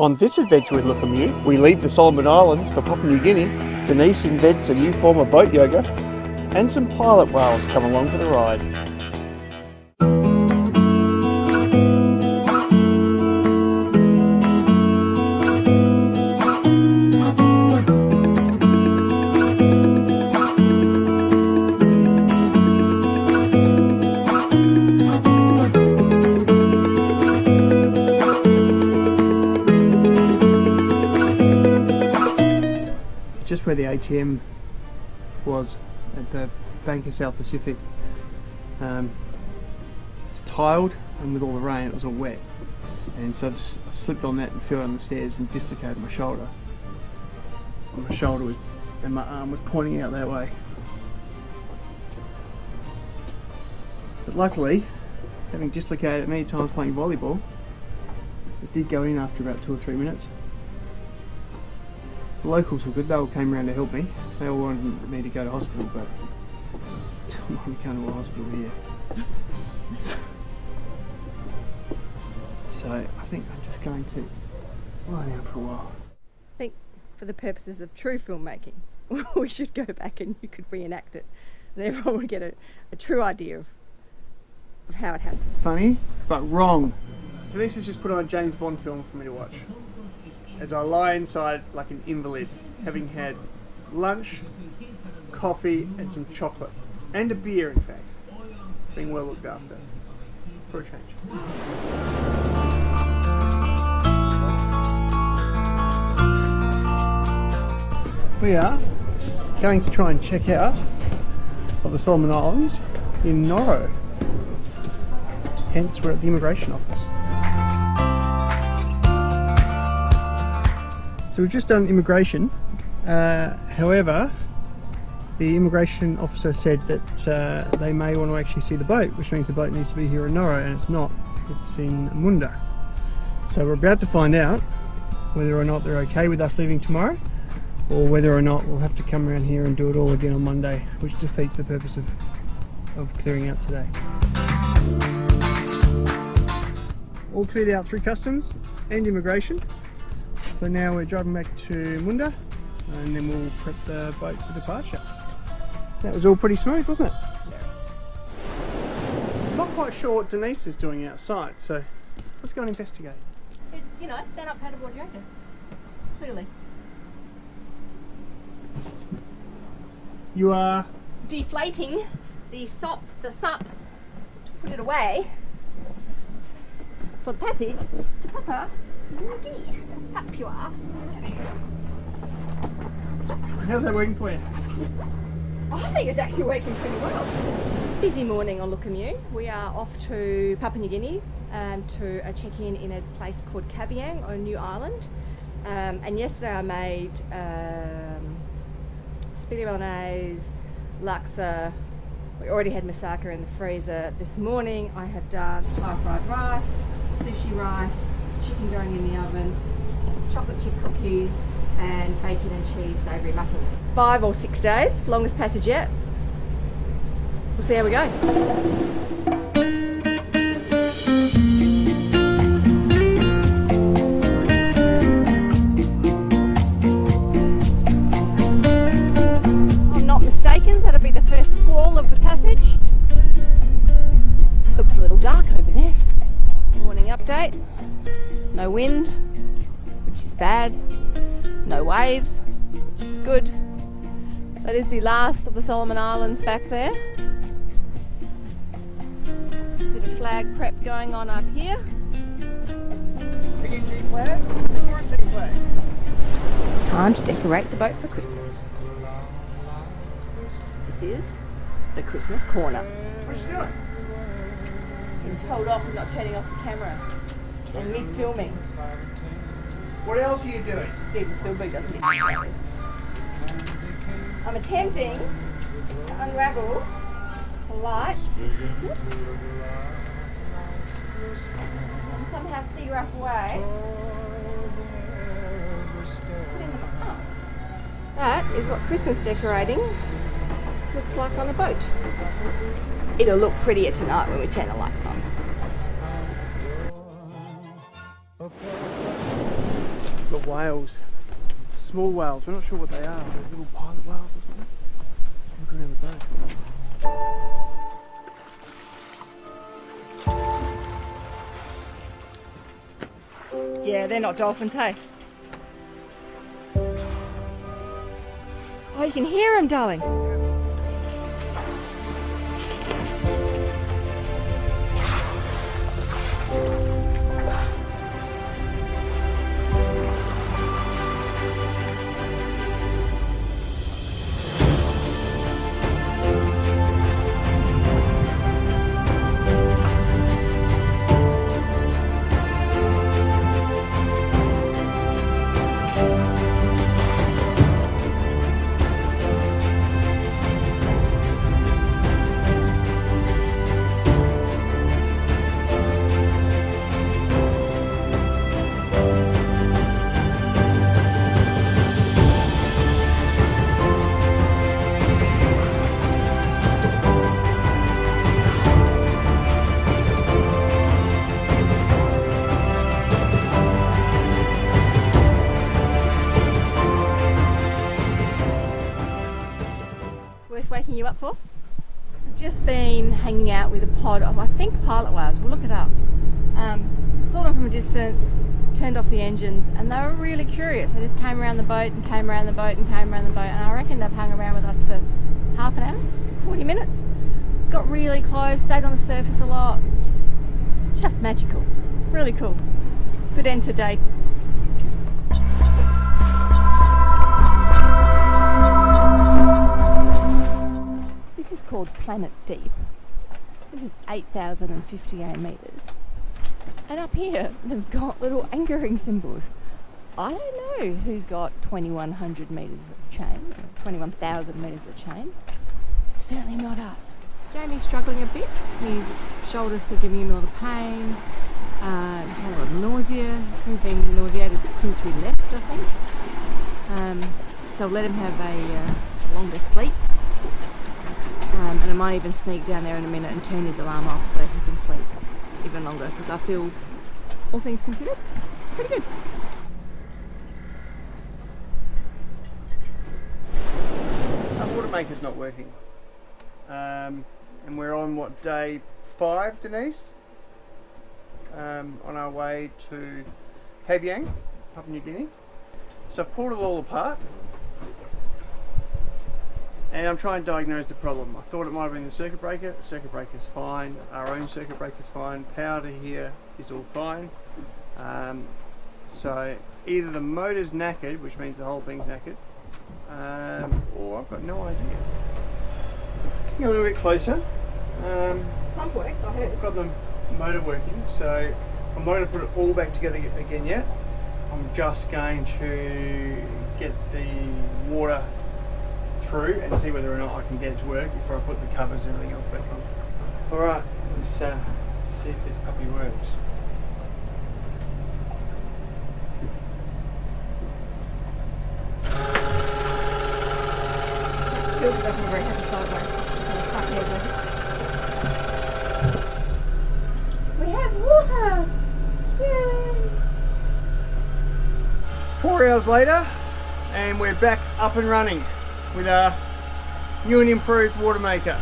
On this adventure with Lukimyu, we leave the Solomon Islands for Papua New Guinea. Denise invents a new form of boat yoga, and some pilot whales come along for the ride. Just where the ATM was at the Bank of South Pacific, it's tiled, and with all the rain it was all wet, and so I just slipped on that and fell down the stairs and dislocated my shoulder. And my shoulder was, and my arm was pointing out that way. But luckily, having dislocated it many times playing volleyball, it did go in after about 2 or 3 minutes. The locals were good, they all came around to help me. They all wanted me to go to hospital, but I'm not going to a hospital here. So I think I'm just going to lie down for a while. I think for the purposes of true filmmaking, we should go back and you could reenact it. And everyone would get a true idea of how it happened. Funny, but wrong. Denise has just put on a James Bond film for me to watch, as I lie inside like an invalid, having had lunch, coffee and some chocolate, and a beer in fact, being well looked after, for a change. We are going to try and check out of the Solomon Islands in Noro, hence we're at the immigration office. So we've just done immigration, however the immigration officer said that they may want to actually see the boat, which means the boat needs to be here in Noro, and it's not, it's in Munda. So we're about to find out whether or not they're okay with us leaving tomorrow, or whether or not we'll have to come around here and do it all again on Monday, which defeats the purpose of clearing out today. All cleared out through customs and immigration. So now we're driving back to Munda, and then we'll prep the boat for departure. That was all pretty smooth, wasn't it? Yeah. Not quite sure what Denise is doing outside, so let's go and investigate. It's, you know, stand-up paddleboard yoga, clearly. You are deflating the sup to put it away for the passage to Papua New Guinea. Papua. How's that working for you? I think it's actually working pretty well. Busy morning on Lukimyu. We are off to Papua New Guinea to a check-in in a place called Kavieng on New Island. And yesterday I made spaghetti bolognese, laksa. We already had moussaka in the freezer. This morning I have done Thai fried rice, sushi rice, chicken going in the oven, chocolate chip cookies, and bacon and cheese savoury muffins. 5 or 6 days, longest passage yet. We'll see how we go. I'm not mistaken, that'll be the first squall of the passage. Looks a little dark over there. Morning update. No wind, which is bad. No waves, which is good. That is the last of the Solomon Islands back there. There's a bit of flag prep going on up here. PNG flag, quarantine flag. Time to decorate the boat for Christmas. This is the Christmas corner. What are you doing? Been told off for not turning off the camera and mid-filming. What else are you doing? Steven Spielberg doesn't get about this. I'm attempting to unravel the lights for Christmas and somehow figure out a way putting them up. That is what Christmas decorating looks like on a boat. It'll look prettier tonight when we turn the lights on. got whales, small whales. We're not sure what they are. They're little pilot whales or something. Swimming around the boat. Yeah, they're not dolphins, hey? Oh, you can hear them, darling. Worth waking you up for? I've just been hanging out with a pod of, I think, pilot whales. We'll look it up. Saw them from a distance, turned off the engines, and they were really curious. They just came around the boat and came around the boat and came around the boat, and I reckon they've hung around with us for half an hour, 40 minutes. Got really close, stayed on the surface a lot. Just magical. Really cool. Good end to day. This is called Planet Deep. This is 8,058 metres. And up here, they've got little anchoring symbols. I don't know who's got 2,100 metres of chain, 21,000 metres of chain. It's certainly not us. Jamie's struggling a bit. His shoulders still giving him a lot of pain. He's had a lot of nausea. He's been nauseated since we left, I think. So I'll let him have a longer sleep. And I might even sneak down there in a minute and turn his alarm off so he can sleep even longer, because I feel, all things considered, pretty good. Our water maker's not working. And we're on what, day 5, Denise? On our way to Kavieng, Papua New Guinea. So I've pulled it all apart. And I'm trying to diagnose the problem. I thought it might have been the circuit breaker. The circuit breaker's fine. Our own circuit breaker's fine. Power to here is all fine. So either the motor's knackered, which means the whole thing's knackered, or I've got no idea. Getting a little bit closer. Pump works, I heard. I've got the motor working, so I'm not going to put it all back together again yet. I'm just going to get the water through and see whether or not I can get it to work before I put the covers and everything else back on. Alright, let's see if this puppy works. Filter doesn't very happy sideways. It's going to suck air. We have water! Yay! 4 hours later, and we're back up and running with our new and improved water maker.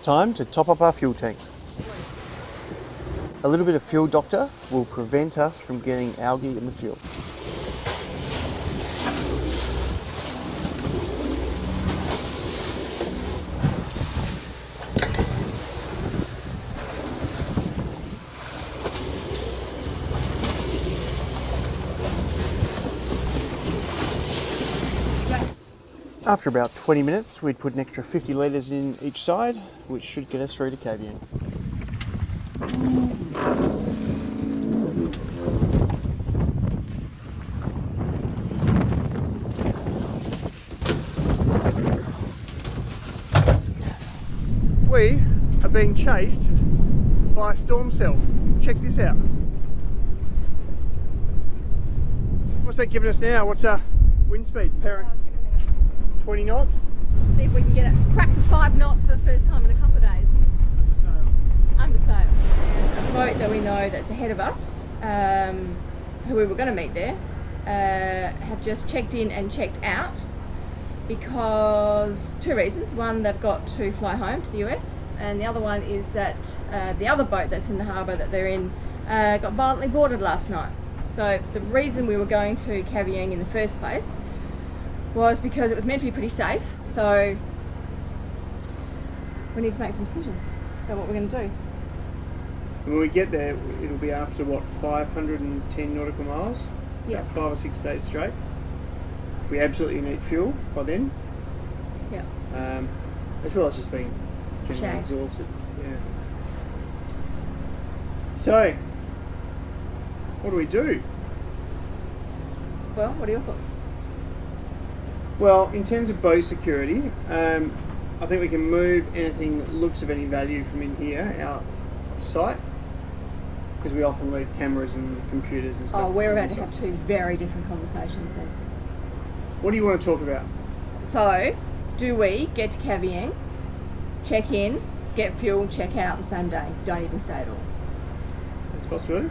Time to top up our fuel tanks. A little bit of fuel doctor will prevent us from getting algae in the fuel. After about 20 minutes, we'd put an extra 50 litres in each side, which should get us through to Kavieng. We are being chased by a storm cell. Check this out. What's that giving us now? What's our wind speed? 20 knots? See if we can get it crack the 5 knots for the first time in a couple of days. Under sail. Under sail. A boat that we know that's ahead of us who we were going to meet there, have just checked in and checked out because two reasons. One, they've got to fly home to the US, and the other one is that the other boat that's in the harbour that they're in got violently boarded last night. So the reason we were going to Kavieng in the first place was because it was meant to be pretty safe. So we need to make some decisions about what we're going to do. And when we get there, it'll be after what, 510 nautical miles? Yeah. About 5 or 6 days straight. We absolutely need fuel by then. Yeah. As well as just being generally Shagged. exhausted. Yeah. So, what do we do? Well, what are your thoughts? Well, in terms of boat security, I think we can move anything that looks of any value from in here out of sight, because we often leave cameras and computers and stuff. Oh, we're about to have two very different conversations then. What do you want to talk about? So, do we get to Kavieng, check in, get fuel, check out the same day? Don't even stay at all. That's a possibility.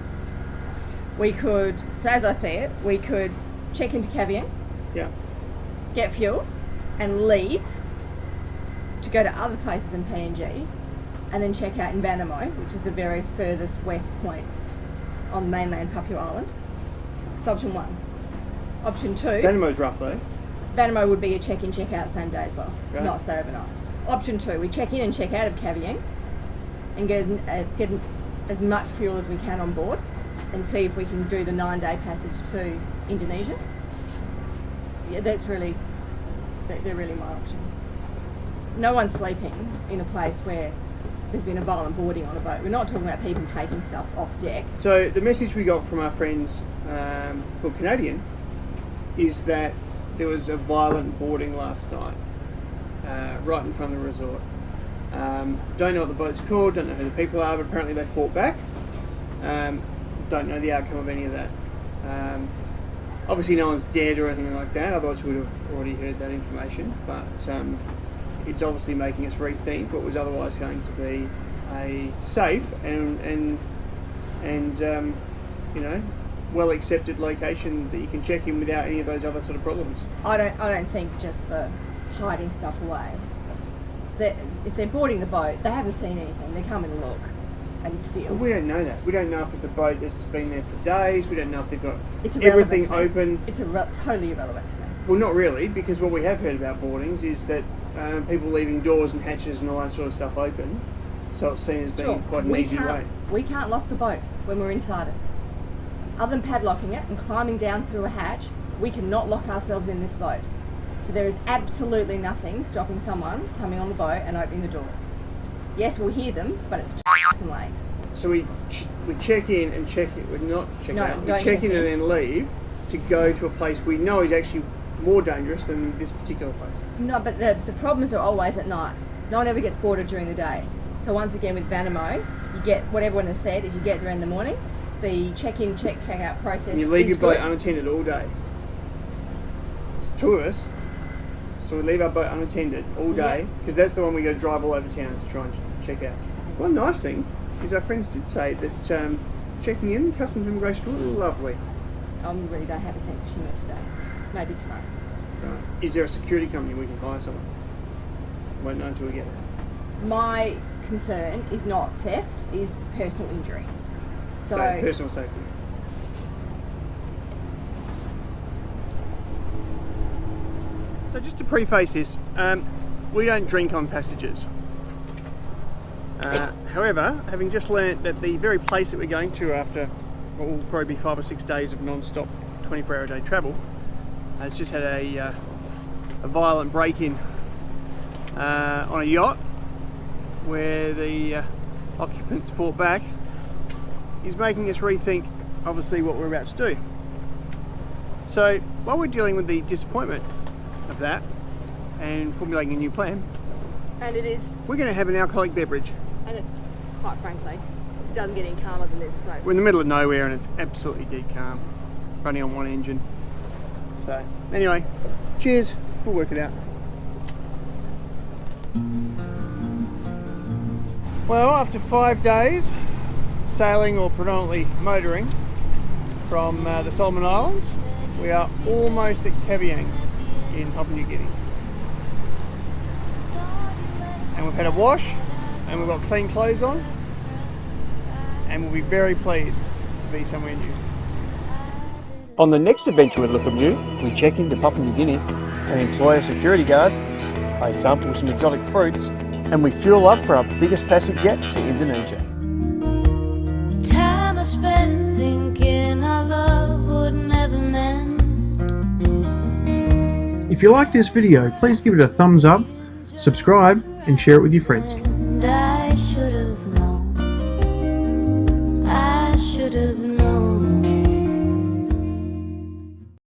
We could, so as I see it, we could check into Kavieng, Yeah. get fuel, and leave to go to other places in PNG, and then check out in Vanamo, which is the very furthest west point on mainland Papua Island. It's option one. Option two, Vanamo's rough though. Vanamo would be a check-in, check-out same day as well, Right. not stay overnight. Option two, we check in and check out of Kavieng and get as much fuel as we can on board and see if we can do the 9-day passage to Indonesia. Yeah, they're really my options. No one's sleeping in a place where there's been a violent boarding on a boat. We're not talking about people taking stuff off deck. So the message we got from our friends who are Canadian is that there was a violent boarding last night right in front of the resort. Don't know what the boat's called, don't know who the people are, but apparently they fought back. Don't know the outcome of any of that. Obviously no one's dead or anything like that, otherwise we would have already heard that information, but it's obviously making us rethink what was otherwise going to be a safe and you know, well accepted location that you can check in without any of those other sort of problems. I don't think just the hiding stuff away. If they're boarding the boat, they haven't seen anything. They come and look and steal. But we don't know that. We don't know if it's a boat that's been there for days. We don't know if they've got It's irrelevant everything to me. open. It's totally irrelevant to me. Well, not really, because what we have heard about boardings is that people leaving doors and hatches and all that sort of stuff open, so it's seen as being quite an easy way. We can't lock the boat when we're inside it. Other than padlocking it and climbing down through a hatch, we cannot lock ourselves in this boat. So there is absolutely nothing stopping someone coming on the boat and opening the door. Yes, we'll hear them, but it's too fucking late. So we check in and check it. We're not check out. We don't check check in in. and then leave to go to a place we know is actually more dangerous than this particular place. No, but the problems are always at night. No one ever gets boarded during the day. So once again with Vanamo, you get what everyone has said is you get there in the morning. The check-in, check-out process And you leave your is boat good. unattended all day. It's two of us, so we leave our boat unattended all day because that's the one we got to drive all over town to try and check out. One nice thing is our friends did say that checking in customs immigration was lovely. I really don't have a sense of humour today. Maybe tomorrow. Right. Is there a security company we can hire someone? Won't know until we get there. My concern is not theft, is personal injury. So personal safety. So just to preface this, we don't drink on passages. However, having just learnt that the very place that we're going to after what will probably be 5 or 6 days of non-stop 24-hour-a-day travel has just had a violent break-in on a yacht where the occupants fought back, is making us rethink obviously what we're about to do. So while we're dealing with the disappointment of that and formulating a new plan, and it is, we're going to have an alcoholic beverage. and it, quite frankly, it doesn't get any calmer than this. So We're in the middle of nowhere and it's absolutely dead calm, running on one engine. So anyway, cheers, we'll work it out. Well, after 5 days sailing or predominantly motoring, from the Solomon Islands. We are almost at Kavieng in Papua New Guinea. And we've had a wash and we've got clean clothes on, and we'll be very pleased to be somewhere new. On the next adventure with Lukimyu, we check into Papua New Guinea and employ a security guard, I sample some exotic fruits, and we fuel up for our biggest passage yet to Indonesia. Time I spent thinking our love would never mend. If you like this video, please give it a thumbs up, subscribe, and share it with your friends. And I should have known.